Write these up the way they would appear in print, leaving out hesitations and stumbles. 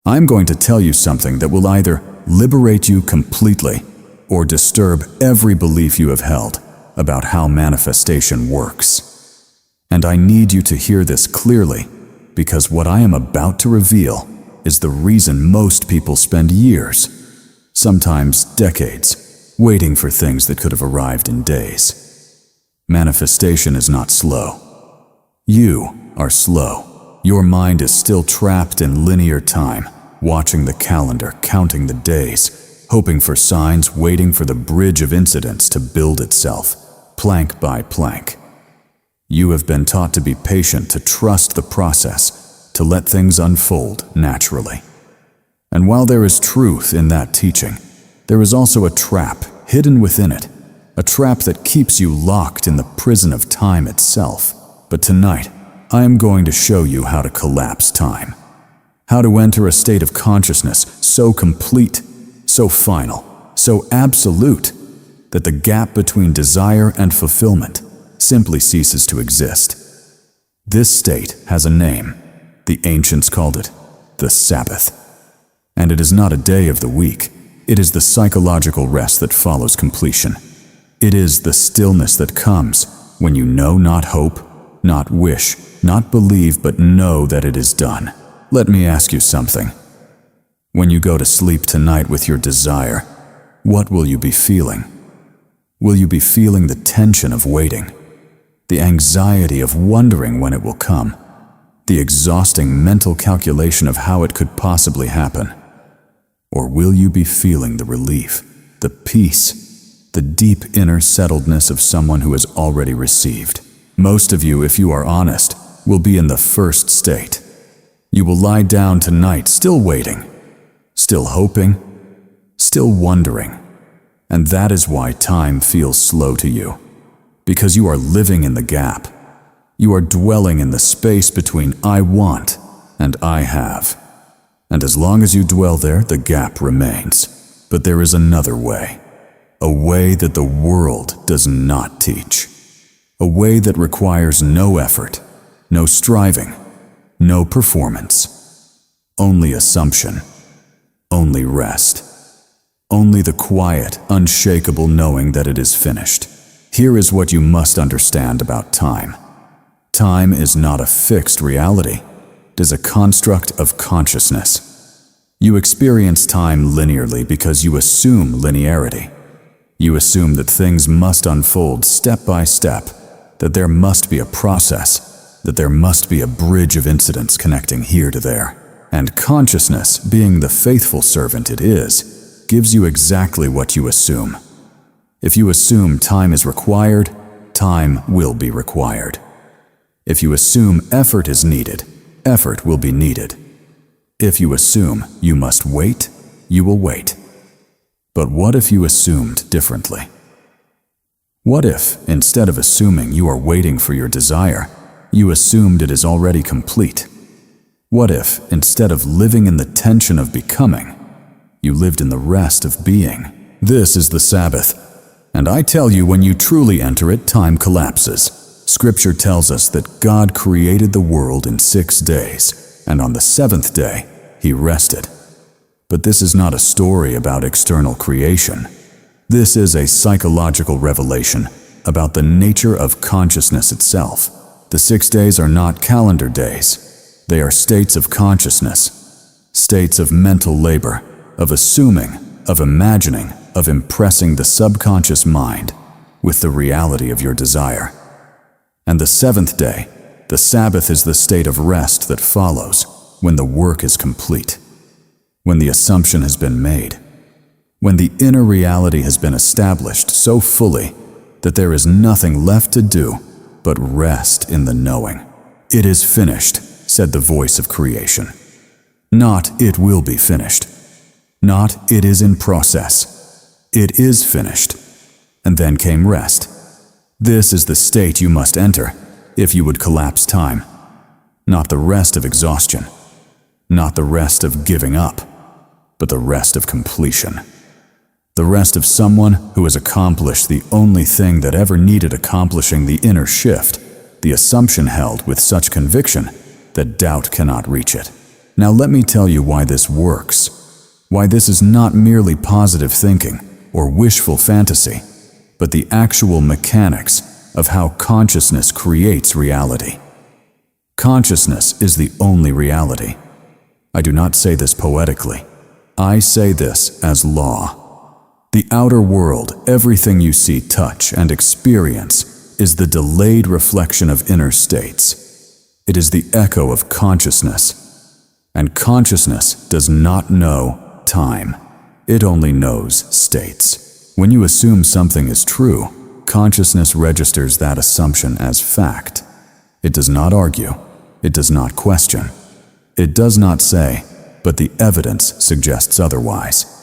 I'm going to tell you something that will either liberate you completely or disturb every belief you have held about how manifestation works. And I need you to hear this clearly, because what I am about to reveal is the reason most people spend years, sometimes decades, waiting for things that could have arrived in days. Manifestation is not slow. You are slow. Your mind is still trapped in linear time, watching the calendar, counting the days, hoping for signs, waiting for the bridge of incidents to build itself, plank by plank. You have been taught to be patient, to trust the process, to let things unfold naturally. And while there is truth in that teaching, there is also a trap hidden within it, a trap that keeps you locked in the prison of time itself. But tonight, I am going to show you how to collapse time, how to enter a state of consciousness so complete, so final, so absolute, that the gap between desire and fulfillment simply ceases to exist. This state has a name. The ancients called it the Sabbath. And it is not a day of the week. It is the psychological rest that follows completion. It is the stillness that comes when you know not hope, not wish, not believe, but know that it is done. Let me ask you something. When you go to sleep tonight with your desire, what will you be feeling? Will you be feeling the tension of waiting, the anxiety of wondering when it will come, the exhausting mental calculation of how it could possibly happen? Or will you be feeling the relief, the peace, the deep inner settledness of someone who has already received? Most of you, if you are honest, will be in the first state. You will lie down tonight still waiting, still hoping, still wondering. And that is why time feels slow to you, because you are living in the gap. You are dwelling in the space between I want and I have. And as long as you dwell there, the gap remains. But there is another way, a way that the world does not teach, a way that requires no effort, no striving, no performance, only assumption, only rest. Only the quiet, unshakable knowing that it is finished. Here is what you must understand about time. Time is not a fixed reality. It is a construct of consciousness. You experience time linearly because you assume linearity. You assume that things must unfold step by step, that there must be a process, that there must be a bridge of incidents connecting here to there. And consciousness, being the faithful servant it is, gives you exactly what you assume. If you assume time is required, time will be required. If you assume effort is needed, effort will be needed. If you assume you must wait, you will wait. But what if you assumed differently? What if, instead of assuming you are waiting for your desire, you assumed it is already complete? What if, instead of living in the tension of becoming, you lived in the rest of being? This is the Sabbath. And I tell you, when you truly enter it, time collapses. Scripture tells us that God created the world in 6 days, and on the 7th day, He rested. But this is not a story about external creation. This is a psychological revelation about the nature of consciousness itself. The 6 days are not calendar days. They are states of consciousness, states of mental labor, of assuming, of imagining, of impressing the subconscious mind with the reality of your desire. And the 7th day, the Sabbath, is the state of rest that follows when the work is complete, when the assumption has been made, when the inner reality has been established so fully that there is nothing left to do but rest in the knowing. It is finished, said the voice of creation. Not it will be finished. Not it is in process. It is finished. And then came rest. This is the state you must enter if you would collapse time. Not the rest of exhaustion, not the rest of giving up, but the rest of completion. The rest of someone who has accomplished the only thing that ever needed accomplishing, the inner shift, the assumption held with such conviction that doubt cannot reach it. Now let me tell you why this works, why this is not merely positive thinking or wishful fantasy, but the actual mechanics of how consciousness creates reality. Consciousness is the only reality. I do not say this poetically. I say this as law. The outer world, everything you see, touch, and experience, is the delayed reflection of inner states. It is the echo of consciousness. And consciousness does not know time. It only knows states. When you assume something is true, consciousness registers that assumption as fact. It does not argue. It does not question. It does not say, but the evidence suggests otherwise.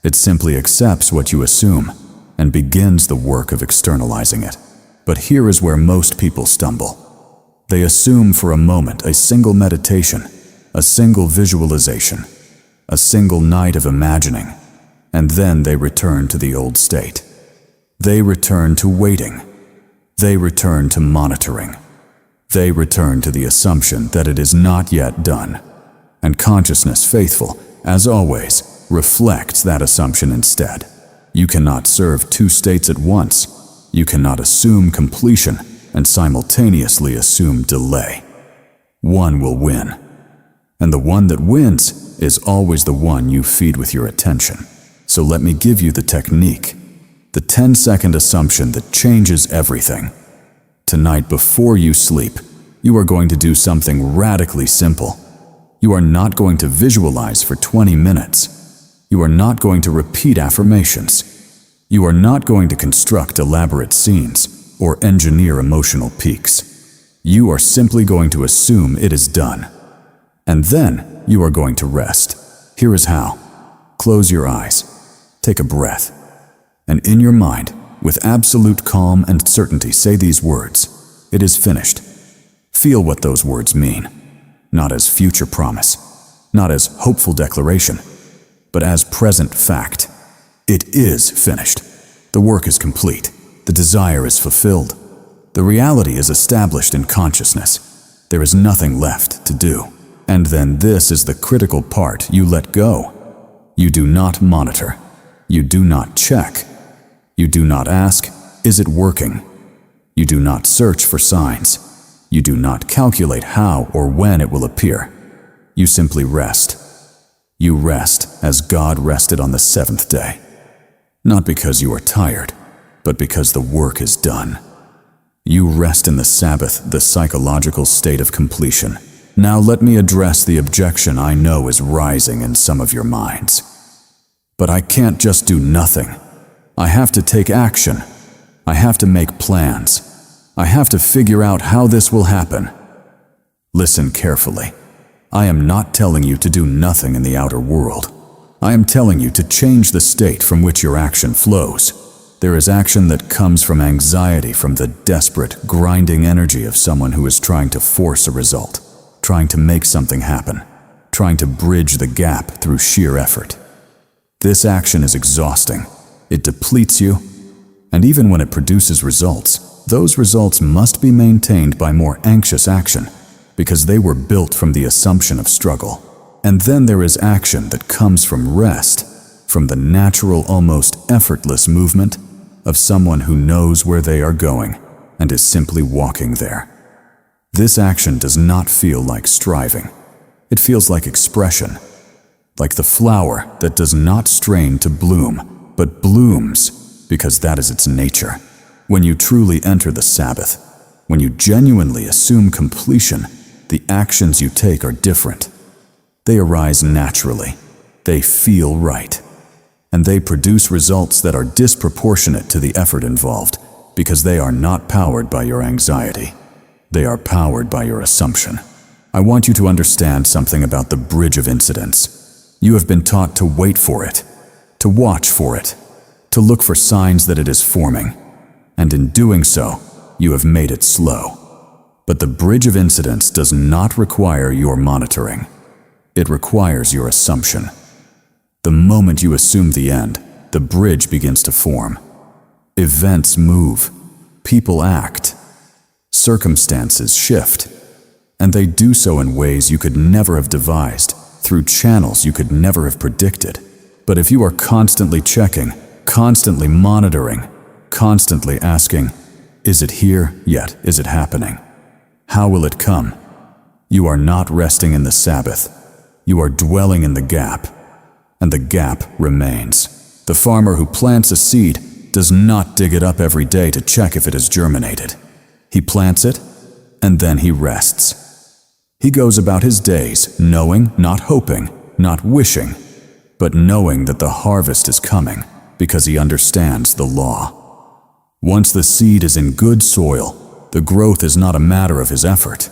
It simply accepts what you assume and begins the work of externalizing it. But here is where most people stumble. They assume for a moment a single meditation, a single visualization, a single night of imagining, and then they return to the old state. They return to waiting. They return to monitoring. They return to the assumption that it is not yet done. And consciousness, faithful, as always, reflects that assumption instead. You cannot serve two states at once. You cannot assume completion and simultaneously assume delay. One will win. And the one that wins is always the one you feed with your attention. So let me give you the technique, the 10-second assumption that changes everything. Tonight, before you sleep, you are going to do something radically simple. You are not going to visualize for 20 minutes. You are not going to repeat affirmations. You are not going to construct elaborate scenes or engineer emotional peaks. You are simply going to assume it is done. And then you are going to rest. Here is how. Close your eyes. Take a breath. And in your mind, with absolute calm and certainty, say these words. It is finished. Feel what those words mean. Not as future promise, not as hopeful declaration, but as present fact. It is finished. The work is complete. The desire is fulfilled. The reality is established in consciousness. There is nothing left to do. And then this is the critical part: you let go. You do not monitor. You do not check. You do not ask, is it working? You do not search for signs. You do not calculate how or when it will appear. You simply rest. You rest as God rested on the seventh day. Not because you are tired, but because the work is done. You rest in the Sabbath, the psychological state of completion. Now let me address the objection I know is rising in some of your minds. But I can't just do nothing. I have to take action. I have to make plans. I have to figure out how this will happen. Listen carefully. I am not telling you to do nothing in the outer world. I am telling you to change the state from which your action flows. There is action that comes from anxiety, from the desperate, grinding energy of someone who is trying to force a result, trying to make something happen, trying to bridge the gap through sheer effort. This action is exhausting. It depletes you, and even when it produces results, those results must be maintained by more anxious action, because they were built from the assumption of struggle. And then there is action that comes from rest, from the natural, almost effortless movement of someone who knows where they are going and is simply walking there. This action does not feel like striving. It feels like expression, like the flower that does not strain to bloom, but blooms because that is its nature. When you truly enter the Sabbath, when you genuinely assume completion, the actions you take are different. They arise naturally. They feel right. And they produce results that are disproportionate to the effort involved because they are not powered by your anxiety. They are powered by your assumption. I want you to understand something about the bridge of incidents. You have been taught to wait for it, to watch for it, to look for signs that it is forming. And in doing so, you have made it slow. But the bridge of incidents does not require your monitoring. It requires your assumption. The moment you assume the end, the bridge begins to form. Events move. People act. Circumstances shift. And they do so in ways you could never have devised, through channels you could never have predicted. But if you are constantly checking, constantly monitoring, constantly asking, is it here yet? Is it happening? How will it come? You are not resting in the Sabbath. You are dwelling in the gap, and the gap remains. The farmer who plants a seed does not dig it up every day to check if it has germinated. He plants it, and then he rests. He goes about his days knowing, not hoping, not wishing, but knowing that the harvest is coming because he understands the law. Once the seed is in good soil, the growth is not a matter of his effort.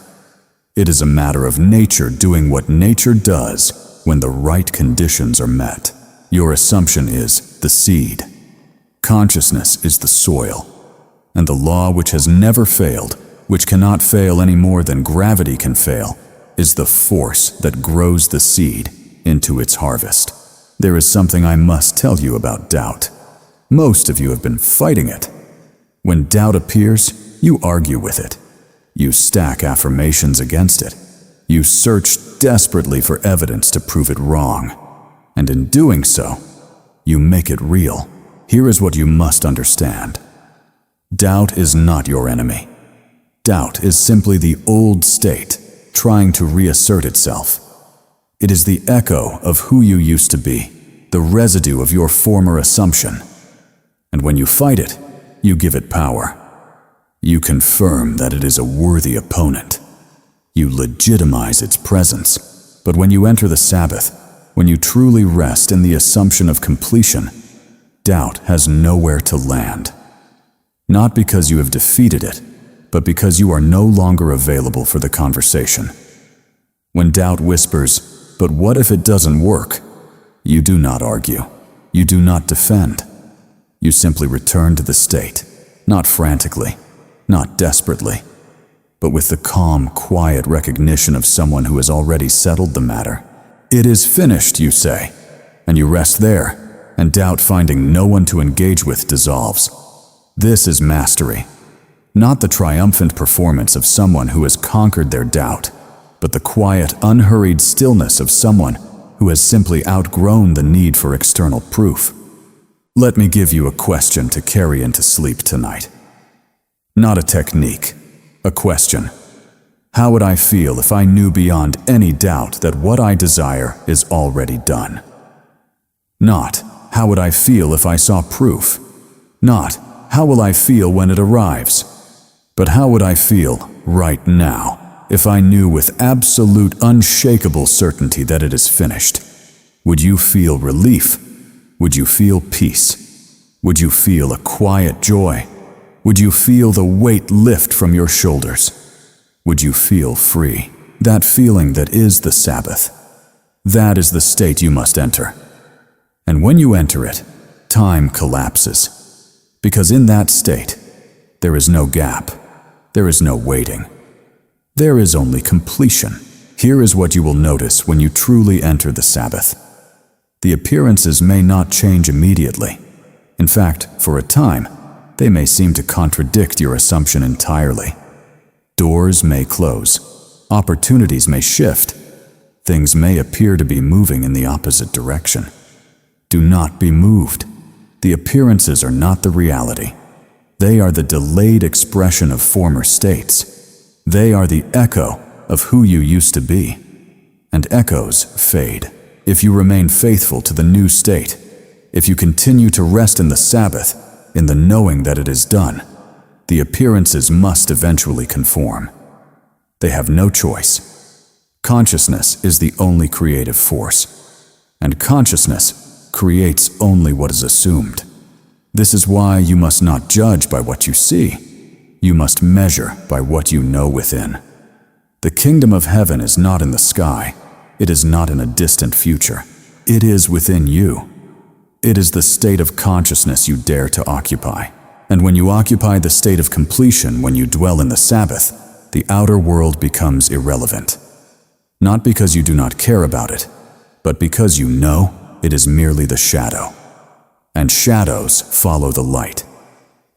It is a matter of nature doing what nature does when the right conditions are met. Your assumption is the seed. Consciousness is the soil. And the law which has never failed, which cannot fail any more than gravity can fail, is the force that grows the seed into its harvest. There is something I must tell you about doubt. Most of you have been fighting it. When doubt appears, you argue with it. You stack affirmations against it. You search desperately for evidence to prove it wrong. And in doing so, you make it real. Here is what you must understand. Doubt is not your enemy. Doubt is simply the old state trying to reassert itself. It is the echo of who you used to be, the residue of your former assumption. And when you fight it, you give it power. You confirm that it is a worthy opponent. You legitimize its presence. But when you enter the Sabbath, when you truly rest in the assumption of completion, doubt has nowhere to land. Not because you have defeated it, but because you are no longer available for the conversation. When doubt whispers, "But what if it doesn't work?" you do not argue. You do not defend. You simply return to the state, not frantically, not desperately, but with the calm, quiet recognition of someone who has already settled the matter. It is finished, you say, and you rest there, and doubt, finding no one to engage with, dissolves. This is mastery, not the triumphant performance of someone who has conquered their doubt, but the quiet, unhurried stillness of someone who has simply outgrown the need for external proof. Let me give you a question to carry into sleep tonight. Not a technique, a question. How would I feel if I knew beyond any doubt that what I desire is already done? Not, how would I feel if I saw proof? Not, how will I feel when it arrives? But how would I feel right now if I knew with absolute, unshakable certainty that it is finished? Would you feel relief? Would you feel peace? Would you feel a quiet joy? Would you feel the weight lift from your shoulders? Would you feel free? That feeling that is the Sabbath. That is the state you must enter. And when you enter it, time collapses. Because in that state, there is no gap. There is no waiting. There is only completion. Here is what you will notice when you truly enter the Sabbath. The appearances may not change immediately. In fact, for a time, they may seem to contradict your assumption entirely. Doors may close. Opportunities may shift. Things may appear to be moving in the opposite direction. Do not be moved. The appearances are not the reality. They are the delayed expression of former states. They are the echo of who you used to be. And echoes fade. If you remain faithful to the new state, if you continue to rest in the Sabbath, in the knowing that it is done, the appearances must eventually conform. They have no choice. Consciousness is the only creative force, and consciousness creates only what is assumed. This is why you must not judge by what you see. You must measure by what you know within. The kingdom of heaven is not in the sky. It is not in a distant future. It is within you. It is the state of consciousness you dare to occupy. And when you occupy the state of completion, when you dwell in the Sabbath, the outer world becomes irrelevant. Not because you do not care about it, but because you know it is merely the shadow. And shadows follow the light.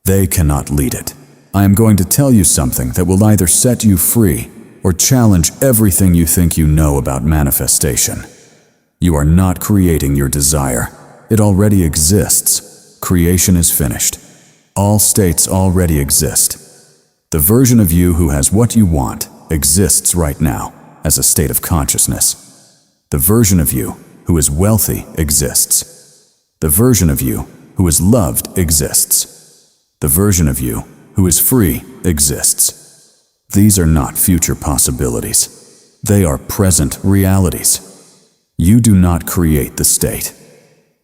They cannot lead it. I am going to tell you something that will either set you free or challenge everything you think you know about manifestation. You are not creating your desire. It already exists. Creation is finished. All states already exist. The version of you who has what you want exists right now as a state of consciousness. The version of you who is wealthy exists. The version of you who is loved exists. The version of you who is free exists. These are not future possibilities. They are present realities. You do not create the state.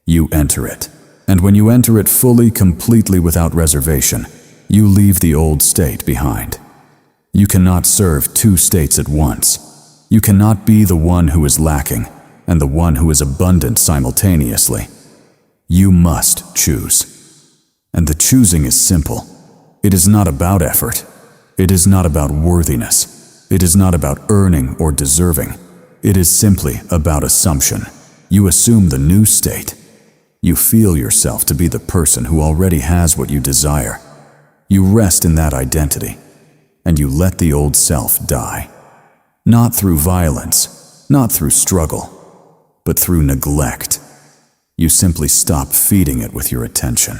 You enter it. And when you enter it fully, completely without reservation, you leave the old state behind. You cannot serve two states at once. You cannot be the one who is lacking and the one who is abundant simultaneously. You must choose. And the choosing is simple. It is not about effort. It is not about worthiness. It is not about earning or deserving. It is simply about assumption. You assume the new state. You feel yourself to be the person who already has what you desire. You rest in that identity, and you let the old self die. Not through violence, not through struggle, but through neglect. You simply stop feeding it with your attention.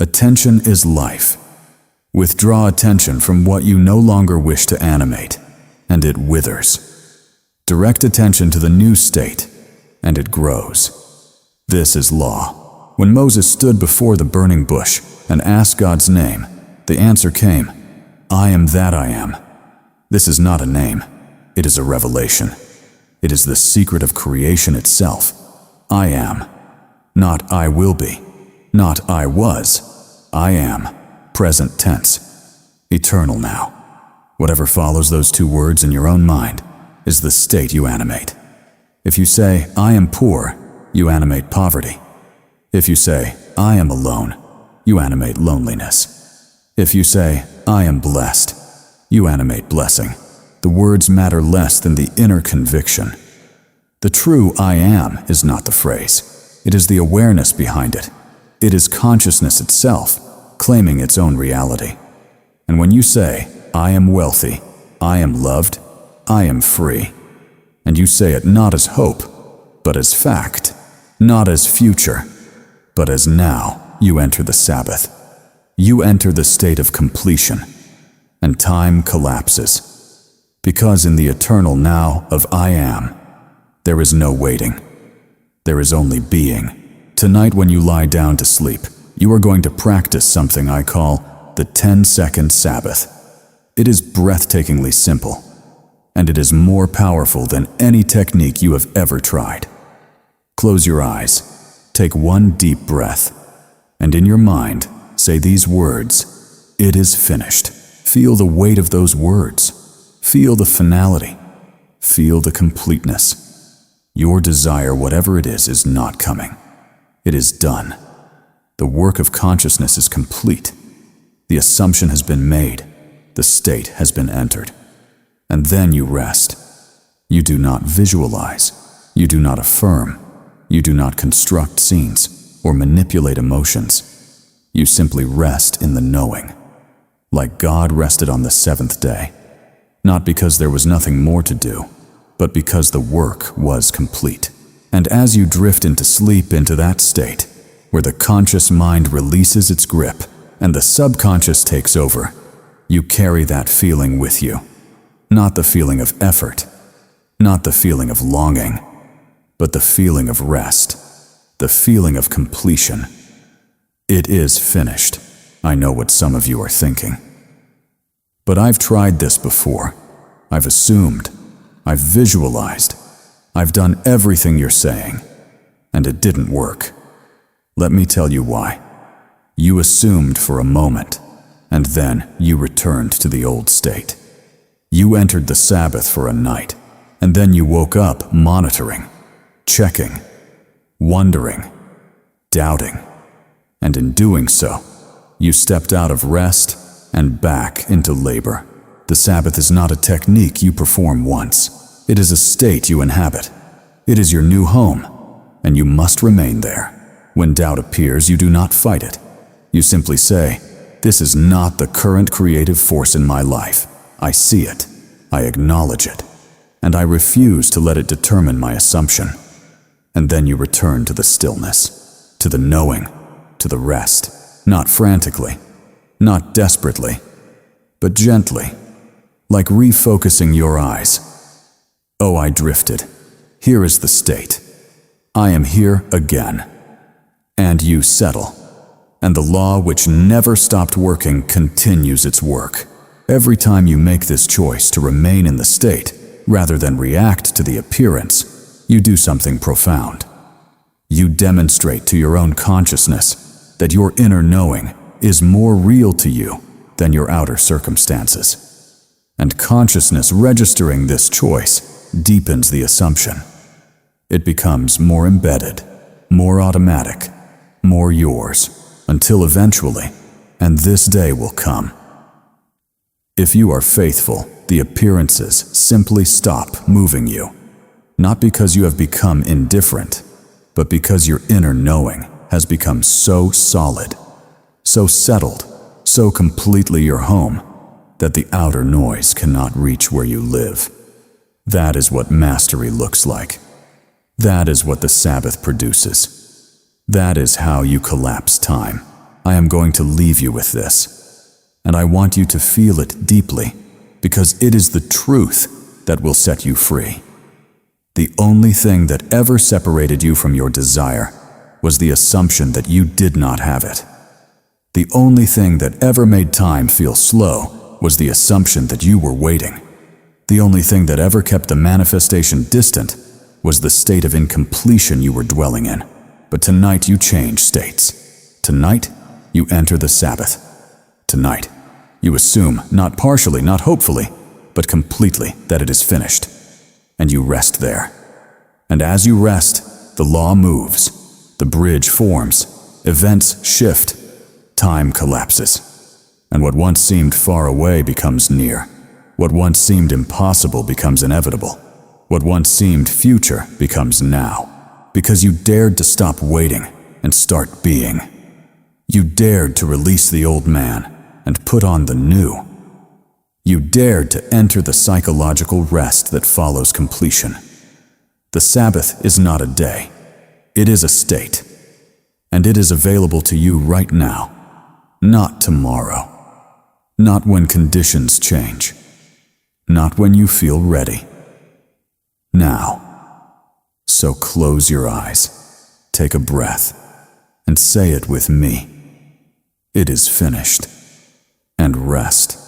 Attention is life. Withdraw attention from what you no longer wish to animate, and it withers. Direct attention to the new state, and it grows. This is law. When Moses stood before the burning bush and asked God's name, the answer came, I am that I am. This is not a name. It is a revelation. It is the secret of creation itself. I am. Not I will be. Not I was. I am. Present tense. Eternal now. Whatever follows those two words in your own mind is the state you animate. If you say, I am poor, you animate poverty. If you say, I am alone, you animate loneliness. If you say, I am blessed, you animate blessing. The words matter less than the inner conviction. The true I am is not the phrase. It is the awareness behind it. It is consciousness itself, claiming its own reality. And when you say, I am wealthy, I am loved, I am free, and you say it not as hope, but as fact, not as future, but as now, you enter the Sabbath. You enter the state of completion, and time collapses. Because in the eternal now of I am, there is no waiting. There is only being. Tonight when you lie down to sleep, you are going to practice something I call the 10-second Sabbath. It is breathtakingly simple, and it is more powerful than any technique you have ever tried. Close your eyes, take one deep breath, and in your mind, say these words, it is finished. Feel the weight of those words. Feel the finality. Feel the completeness. Your desire, whatever it is not coming. It is done. The work of consciousness is complete. The assumption has been made. The state has been entered. And then you rest. You do not visualize. You do not affirm. You do not construct scenes or manipulate emotions. You simply rest in the knowing. Like God rested on the seventh day. Not because there was nothing more to do, but because the work was complete. And as you drift into sleep into that state, where the conscious mind releases its grip and the subconscious takes over, you carry that feeling with you. Not the feeling of effort, not the feeling of longing, but the feeling of rest, the feeling of completion. It is finished. I know what some of you are thinking. But I've tried this before. I've assumed. I've visualized. I've done everything you're saying, and it didn't work. Let me tell you why. You assumed for a moment, and then you returned to the old state. You entered the Sabbath for a night, and then you woke up monitoring, checking, wondering, doubting, and in doing so, you stepped out of rest and back into labor. The Sabbath is not a technique you perform once. It is a state you inhabit. It is your new home, and you must remain there. When doubt appears, you do not fight it. You simply say, this is not the current creative force in my life. I see it. I acknowledge it, and I refuse to let it determine my assumption. And then you return to the stillness, to the knowing, to the rest, not frantically, not desperately, but gently, like refocusing your eyes. Oh, I drifted. Here is the state. I am here again. And you settle. And the law which never stopped working continues its work. Every time you make this choice to remain in the state, rather than react to the appearance, you do something profound. You demonstrate to your own consciousness that your inner knowing is more real to you than your outer circumstances. And consciousness registering this choice deepens the assumption. It becomes more embedded, more automatic, more yours, until eventually, and this day will come. If you are faithful, the appearances simply stop moving you, not because you have become indifferent, but because your inner knowing has become so solid, so settled, so completely your home, that the outer noise cannot reach where you live. That is what mastery looks like. That is what the Sabbath produces. That is how you collapse time. I am going to leave you with this. And I want you to feel it deeply, because it is the truth that will set you free. The only thing that ever separated you from your desire was the assumption that you did not have it. The only thing that ever made time feel slow was the assumption that you were waiting. The only thing that ever kept the manifestation distant was the state of incompletion you were dwelling in. But tonight you change states. Tonight you enter the Sabbath. Tonight you assume, not partially, not hopefully, but completely, that it is finished. And you rest there. And as you rest, the law moves, the bridge forms, events shift, time collapses. And what once seemed far away becomes near. What once seemed impossible becomes inevitable. What once seemed future becomes now. Because you dared to stop waiting and start being. You dared to release the old man and put on the new. You dared to enter the psychological rest that follows completion. The Sabbath is not a day. It is a state. And it is available to you right now, not tomorrow. Not when conditions change. Not when you feel ready. Now. So close your eyes, take a breath, and say it with me. It is finished. And rest.